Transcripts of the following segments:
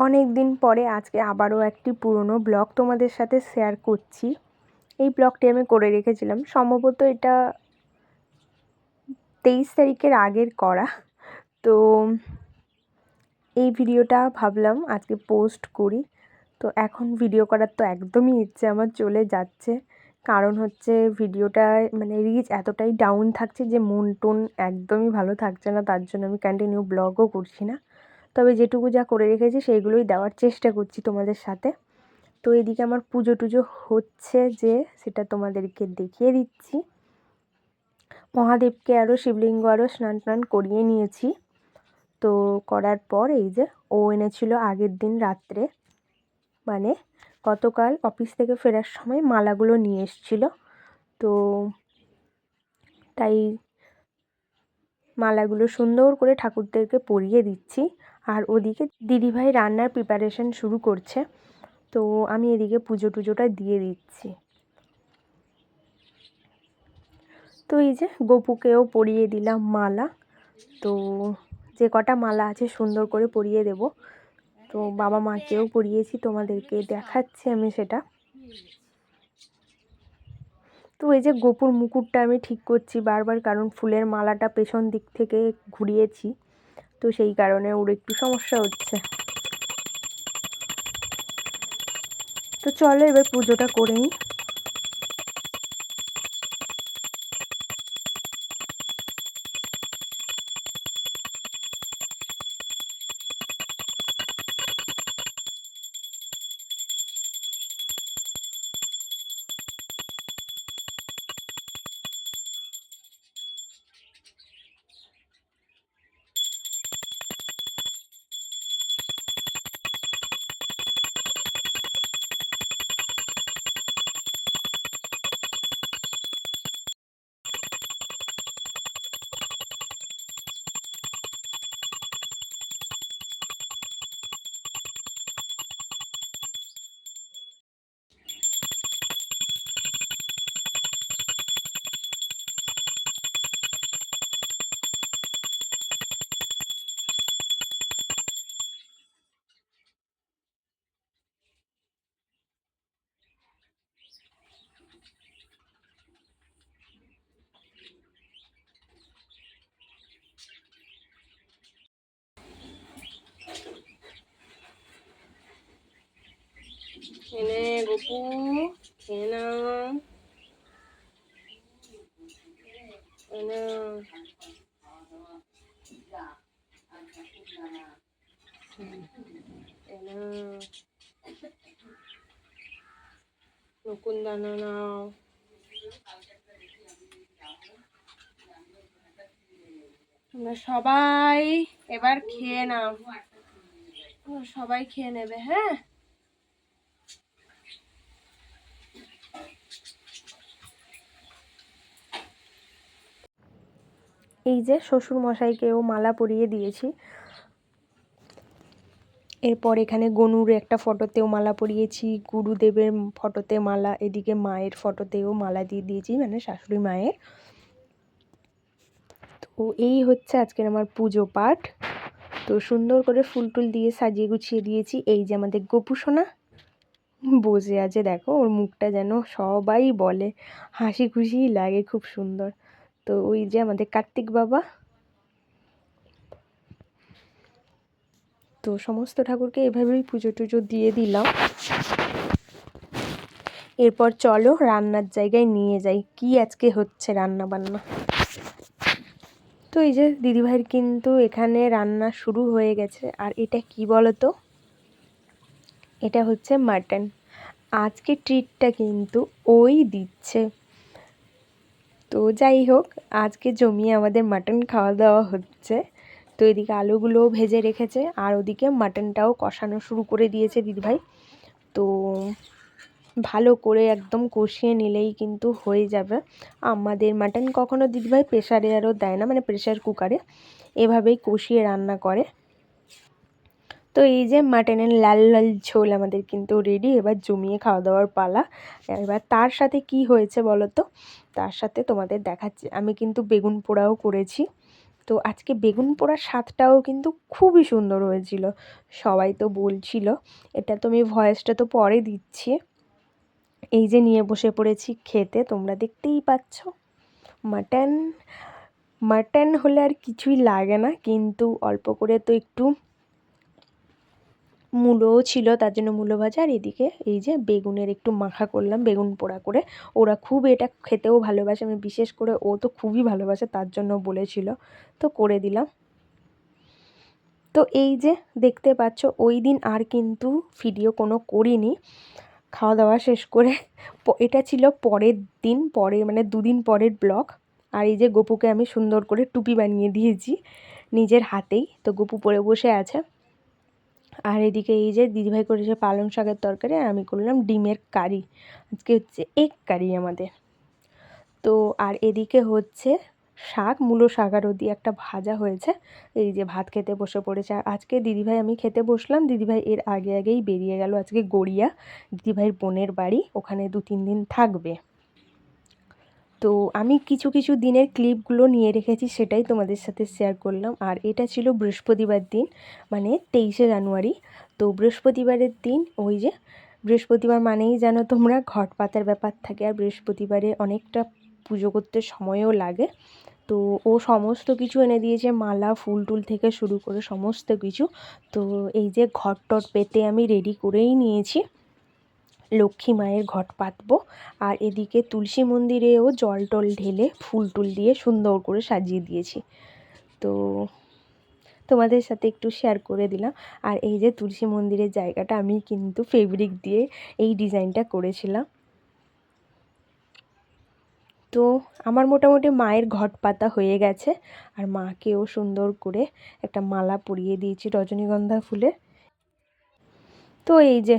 অনেক দিন পরে আজকে আবারও একটি পুরনো ব্লগ তোমাদের সাথে শেয়ার করছি। এই ব্লগটি আমি করে রেখেছিলাম, সম্ভবত এটা 23 তারিখের আগের করা। তো এই ভিডিওটা ভাবলাম আজকে পোস্ট করি। তো এখন ভিডিও করার তো একদমই ইচ্ছে আমার চলে যাচ্ছে, কারণ হচ্ছে ভিডিওটা রিচ এতটাই ডাউন থাকছে যে মন টন একদমই ভালো থাকছে না, তার জন্য আমি কন্টিনিউ ব্লগও করছি না। তবে যেটুকু যা করে রেখেছি সেইগুলোই দেওয়ার চেষ্টা করছি তোমাদের সাথে। তো এদিকে আমার পুজো টুজো হচ্ছে, যে সেটা তোমাদেরকে দেখিয়ে দিচ্ছি। মহাদেবকে আরও শিবলিঙ্গ আরও স্নান টান করিয়ে নিয়েছি। তো করার পর এই যে ও এনেছিল আগের দিন রাত্রে, গতকাল অফিস থেকে ফেরার সময় মালাগুলো নিয়ে এসেছিলো। তো তাই মালাগুলো সুন্দর করে ঠাকুরদেরকে পরিয়ে দিচ্ছি। আর ওদিকে দিদিভাই রান্নার প্রিপারেশন শুরু করছে, তো আমি এদিকে পুজো টুজোটা দিয়ে দিচ্ছি। তো এই যে গপুকেও পরিয়ে দিলাম মালা। তো যে কটা মালা আছে সুন্দর করে পরিয়ে দেব। তো বাবা মাকেও পরিয়েছি, তোমাদেরকে দেখাচ্ছি আমি সেটা। তো এই যে গপুর মুকুটটা আমি ঠিক করছি বারবার, কারণ ফুলের মালাটা পেছন দিক থেকে ঘুরিয়েছি, তো সেই কারণে ওর একটু সমস্যা হচ্ছে। তো চলো এবার পুজোটা করে নিই। এনে গপু খেয়ে নাও, এনে নকুন দানা নাও। তোমরা সবাই এবার খেয়ে নাও, সবাই খেয়ে নেবে। হ্যাঁ, এই যে শ্বশুর মশাইকেও মালা পরিয়ে দিয়েছি। এরপর এখানে গনুর একটা ফটোতেও মালা পরিয়েছি, গুরুদেবের ফটোতে মালা, এদিকে মায়ের ফটোতেও মালা দিয়ে দিয়েছি, শাশুড়ি মায়ের। তো এই হচ্ছে আজকের আমার পুজো পাঠ। তো সুন্দর করে ফুল টুল দিয়ে সাজিয়ে গুছিয়ে দিয়েছি। এই যে আমাদের গপু সোনা বসে আছে, দেখো ওর মুখটা যেন সবাই বলে হাসি খুশি লাগে, খুব সুন্দর। তো ওই যে আমাদের কার্তিক বাবা। তো সমস্ত ঠাকুরকে এভাবেই পুজো টুজো দিয়ে দিলাম। এরপর চলো রান্নার জায়গায় নিয়ে যাই, কি আজকে হচ্ছে রান্না বান্না। তো এই যে দিদিভাইয়ের কিন্তু এখানে রান্না শুরু হয়ে গেছে। আর এটা কি বলো তো, এটা হচ্ছে মাটন। আজকে ট্রিটটা কিন্তু ওই দিচ্ছে। তো যাই হোক, আজকে জমিয়ে আমাদের মাটন খাওয়া দাওয়া হচ্ছে। তো এদিকে আলুগুলোও ভেজে রেখেছে, আর ওদিকে মাটনটাও কষানো শুরু করে দিয়েছে দিদিভাই। তো ভালো করে একদম কষিয়ে নিলেই কিন্তু হয়ে যাবে। আমাদের মাটন কখনো দিদিভাই প্রেশারে আরও দেয় না, প্রেশার কুকারে, এভাবেই কষিয়ে রান্না করে। তো এই যে মাটনের লাল লাল ঝোল আমাদের কিন্তু রেডি। এবার জমিয়ে খাওয়া দাওয়ার পালা। এবার তার সাথে কি হয়েছে বলো তো, তার সাথে তোমাদের দেখাচ্ছি। আমি কিন্তু বেগুন পোড়াও করেছি। তো তো আজকে বেগুন পোড়ার স্বাদটাও কিন্তু খুবই সুন্দর হয়েছিল, সবাই তো বলছিল। এটা তো আমি ভয়েসটা তো পরে দিচ্ছি। এই যে নিয়ে বসে পড়েছি খেতে, তোমরা দেখতেই পাচ্ছ। মাটন মাটন হলে আর কিছুই লাগে না, কিন্তু অল্প করে তো একটু মূলোও ছিল, তার জন্য মূলো ভাজা। আর এদিকে এই যে বেগুনের একটু মাখা করলাম, বেগুন পোড়া করে। ওরা খুব এটা খেতেও ভালোবাসে, আমি বিশেষ করে ও তো খুবই ভালোবাসে, তার জন্য বলেছিল, তো করে দিলাম। তো এই যে দেখতে পাচ্ছ, ওই দিন আর কিন্তু ভিডিও কোনো করিনি। খাওয়া দাওয়া শেষ করে এটা ছিল পরের দিন, পরে মানে 2 দিন পরের ব্লগ। আর এই যে গপুকে আমি সুন্দর করে টুপি বানিয়ে দিয়েছি নিজের হাতেই, তো গপু পরে বসে আছে। আর এদিকে এই যে দিদিভাই করেছে পালং শাকের তরকারি, আর আমি করলাম ডিমের কারি। আজকে হচ্ছে এগ কারি আমাদের। তো আর এদিকে হচ্ছে শাক, মূলো শাক, আর ওদিকে একটা ভাজা হয়েছে। এই যে ভাত খেতে বসে পড়েছে। আর আজকে দিদিভাই আমি খেতে বসলাম, দিদিভাই এর আগেই বেরিয়ে গেল আজকে গড়িয়া, দিদিভাইয়ের বোনের বাড়ি, ওখানে 2-3 দিন থাকবে। তো আমি কিছু কিছু দিনের ক্লিপগুলো নিয়ে রেখেছি, সেটাই তোমাদের সাথে শেয়ার করলাম। আর এটা ছিল বৃহস্পতিবার দিন, মানে 23শে জানুয়ারি। তো বৃহস্পতিবারের দিন, ওই যে বৃহস্পতিবার মানেই জানো তোমরা ঘট পাতার ব্যাপার থাকে, আর বৃহস্পতিবারে অনেকটা পুজো করতে সময়ও লাগে। তো ও সমস্ত কিছু এনে দিয়েছে, মালা, ফুল টুল থেকে শুরু করে সমস্ত কিছু। তো এই যে ঘট টট পেতে আমি রেডি করেই নিয়েছি, লক্ষ্মী মায়ের ঘট পাতবো। আর এদিকে তুলসী মন্দিরেও জল টল ঢেলে ফুল টুল দিয়ে সুন্দর করে সাজিয়ে দিয়েছি, তো তোমাদের সাথে একটু শেয়ার করে দিলাম। আর এই যে তুলসী মন্দিরের জায়গাটা আমি কিন্তু ফেব্রিক দিয়ে এই ডিজাইনটা করেছিলাম। তো আমার মোটামুটি মায়ের ঘট পাতা হয়ে গেছে, আর মাকেও সুন্দর করে একটা মালা পরিয়ে দিয়েছি রজনীগন্ধা ফুলের। তো এই যে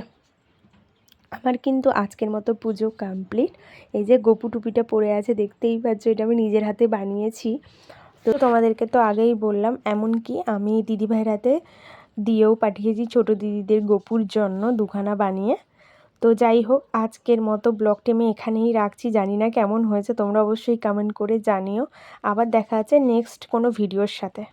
আমার কিন্তু আজকের মতো পুজো কমপ্লিট। এই যে গপু টুপিটা পরে আছে, দেখতেই পাচ্ছ, এটা আমি নিজের হাতে বানিয়েছি। তো তোমাদেরকে তো আগেই বললাম, এমনকি আমি দিদিভাইয়ের হাতে দিয়েও পাঠিয়েছি ছোট দিদিদের গপুর জন্য 2খানা বানিয়ে। তো যাই হোক, আজকের মতো ব্লগটি আমি এখানেই রাখছি। জানি না কেমন হয়েছে, তোমরা অবশ্যই কমেন্ট করে জানিও। আবার দেখা আছে নেক্সট কোনো ভিডিওর সাথে।